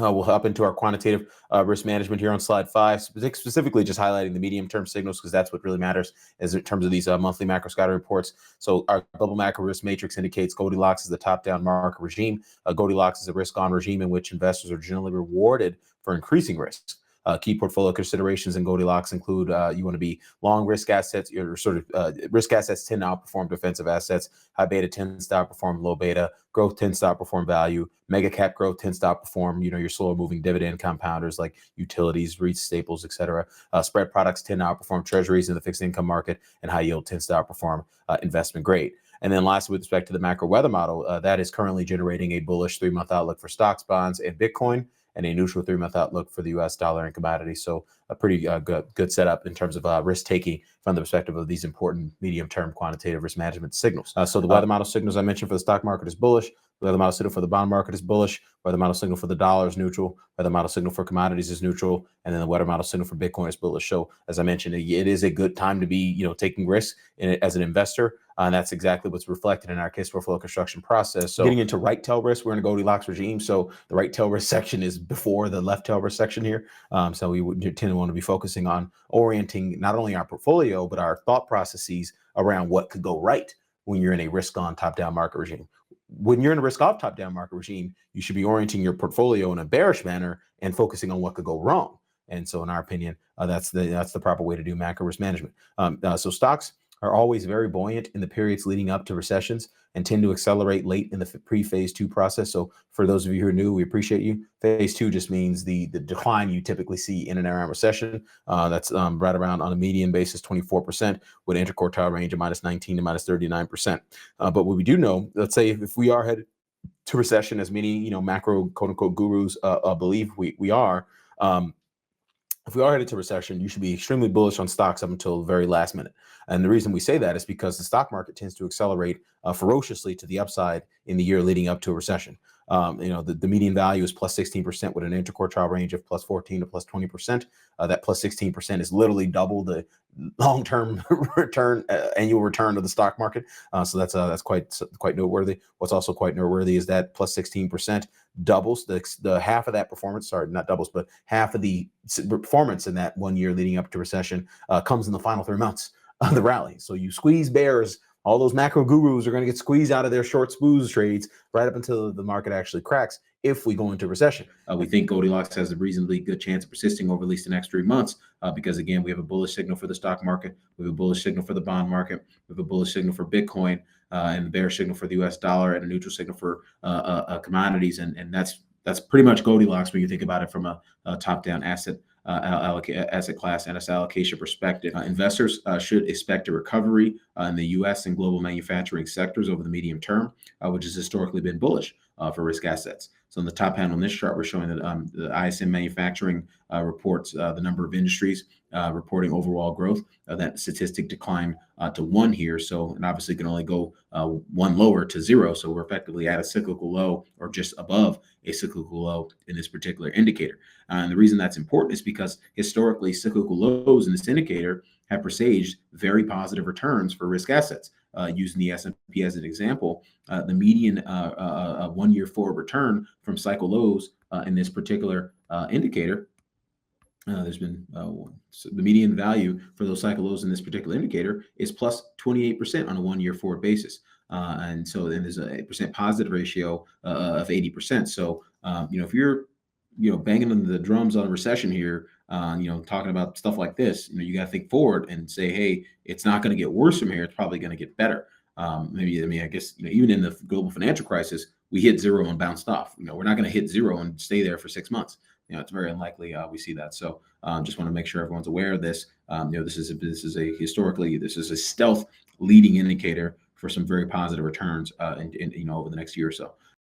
We'll hop into our quantitative risk management here on slide 5, specifically just highlighting the medium-term signals because that's what really matters as in terms of these monthly macro scatter reports. So our global macro risk matrix indicates Goldilocks is the top-down market regime. Goldilocks is a risk-on regime in which investors are generally rewarded for increasing risks. Key portfolio considerations in Goldilocks include you want to be long risk assets. Your sort of risk assets tend to outperform defensive assets. High beta tends to outperform low beta. Growth tends to outperform value. Mega cap growth tends to outperform, your slower moving dividend compounders like utilities, REITs, staples, et cetera. Spread products tend to outperform treasuries in the fixed income market, and high yield tends to outperform investment grade. And then lastly, with respect to the macro weather model, that is currently generating a bullish 3-month outlook for stocks, bonds, and Bitcoin, and a neutral 3-month outlook for the U.S. dollar and commodities. So a pretty good setup in terms of risk taking from the perspective of these important medium-term quantitative risk management signals. So the weather model signals I mentioned for the stock market is bullish. The weather model signal for the bond market is bullish. Weather model signal for the dollar is neutral. Weather model signal for commodities is neutral, and then the weather model signal for Bitcoin is bullish. So as I mentioned, it is a good time to be taking risks as an investor. And that's exactly what's reflected in our case portfolio construction process. So getting into right tail risk, we're in a Goldilocks regime. So the right tail risk section is before the left tail risk section here. So we would tend to want to be focusing on orienting not only our portfolio, but our thought processes around what could go right when you're in a risk on top down market regime. When you're in a risk off top down market regime, you should be orienting your portfolio in a bearish manner and focusing on what could go wrong. And so in our opinion, that's the proper way to do macro risk management. So stocks are always very buoyant in the periods leading up to recessions and tend to accelerate late in the pre-phase 2 process. So for those of you who are new, we appreciate you. Phase 2 just means the decline you typically see in and around recession. That's right around on a median basis, 24% with an interquartile range of -19 to -39%. But what we do know, let's say if we are headed to recession, as many macro quote unquote gurus believe we are, if we are headed to recession, you should be extremely bullish on stocks up until the very last minute. And the reason we say that is because the stock market tends to accelerate ferociously to the upside in the year leading up to a recession. The median value is plus 16% with an interquartile range of plus 14 to plus 20%. That plus 16% is literally double the long-term return, annual return of the stock market. So that's quite noteworthy. What's also quite noteworthy is that plus 16% doubles the half of that performance. Sorry, not doubles, but half of the performance in that 1 year leading up to recession comes in the final 3 months of the rally. So you squeeze bears. All those macro gurus are going to get squeezed out of their short squeeze trades right up until the market actually cracks if we go into recession. We think Goldilocks has a reasonably good chance of persisting over at least the next 3 months because, again, we have a bullish signal for the stock market. We have a bullish signal for the bond market. We have a bullish signal for Bitcoin and a bearish signal for the U.S. dollar and a neutral signal for commodities. And that's pretty much Goldilocks when you think about it from a top-down asset class and asset allocation perspective. Investors should expect a recovery in the U.S. and global manufacturing sectors over the medium term, which has historically been bullish for risk assets. So in the top panel in this chart, we're showing that the ISM manufacturing reports the number of industries reporting overall growth. That statistic declined to 1 here. So, and obviously can only go 1 lower to 0. So we're effectively at a cyclical low or just above a cyclical low in this particular indicator. And the reason that's important is because historically cyclical lows in this indicator have presaged very positive returns for risk assets. Using the S&P as an example, the median 1 year forward return from cycle lows in this particular indicator, there's been the median value for those cycle lows in this particular indicator is plus 28% on a 1 year forward basis. And so then there's a percent positive ratio of 80%. So, if you're, banging on the drums on a recession here, talking about stuff like this, you got to think forward and say, hey, it's not going to get worse from here. It's probably going to get better. I guess, even in the global financial crisis, we hit 0 and bounced off. We're not going to hit 0 and stay there for 6 months. It's very unlikely we see that. So just want to make sure everyone's aware of this. This is a stealth leading indicator for some very positive returns over the next year or so.